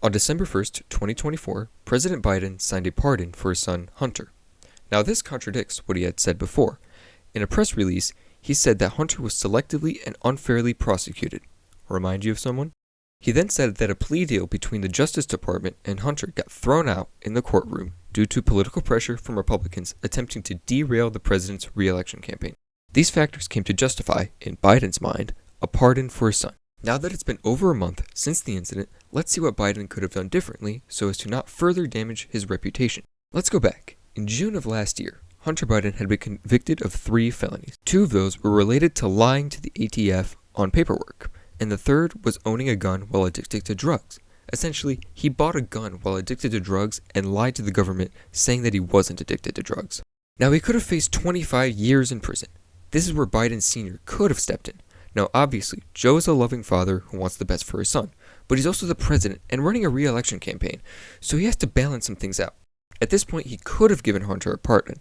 On December 1st, 2024, President Biden signed a pardon for his son, Hunter. Now, this contradicts what he had said before. In a press release, he said that Hunter was selectively and unfairly prosecuted. Remind you of someone? He then said that a plea deal between the Justice Department and Hunter got thrown out in the courtroom due to political pressure from Republicans attempting to derail the president's re-election campaign. These factors came to justify, in Biden's mind, a pardon for his son. Now that it's been over a month since the incident, let's see what Biden could have done differently so as to not further damage his reputation. Let's go back. In June of last year, Hunter Biden had been convicted of 3 felonies. 2 of those were related to lying to the ATF on paperwork, and the third was owning a gun while addicted to drugs. Essentially, he bought a gun while addicted to drugs and lied to the government saying that he wasn't addicted to drugs. Now, he could have faced 25 years in prison. This is where Biden Sr. could have stepped in. Now, obviously, Joe is a loving father who wants the best for his son, but he's also the president and running a re-election campaign, so he has to balance some things out. At this point, he could have given Hunter a pardon.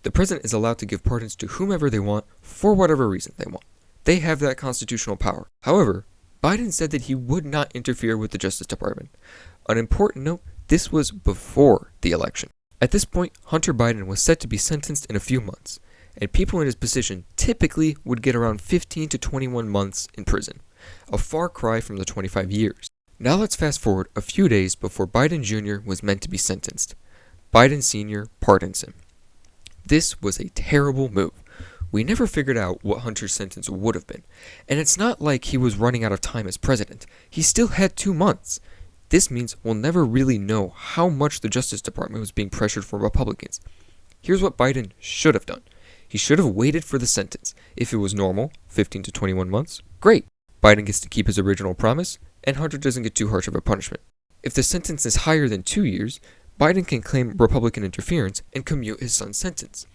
The president is allowed to give pardons to whomever they want for whatever reason they want. They have that constitutional power. However, Biden said that he would not interfere with the Justice Department. An important note, this was before the election. At this point, Hunter Biden was set to be sentenced in a few months, and people in his position typically would get around 15 to 21 months in prison, a far cry from the 25 years. Now let's fast forward a few days before Biden Jr. was meant to be sentenced. Biden Sr. pardons him. This was a terrible move. We never figured out what Hunter's sentence would have been, and it's not like he was running out of time as president. He still had 2 months. This means we'll never really know how much the Justice Department was being pressured from Republicans. Here's what Biden should have done. He should have waited for the sentence. If it was normal, 15 to 21 months, great. Biden gets to keep his original promise, and Hunter doesn't get too harsh of a punishment. If the sentence is higher than 2 years, Biden can claim Republican interference and commute his son's sentence.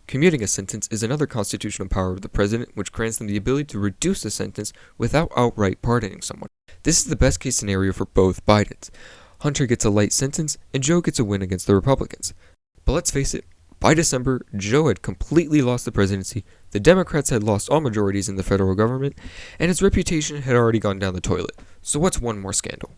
Commuting a sentence is another constitutional power of the president, which grants them the ability to reduce a sentence without outright pardoning someone. This is the best case scenario for both Bidens. Hunter gets a light sentence, and Joe gets a win against the Republicans. But let's face it, by December, Joe had completely lost the presidency, the Democrats had lost all majorities in the federal government, and his reputation had already gone down the toilet. So what's one more scandal?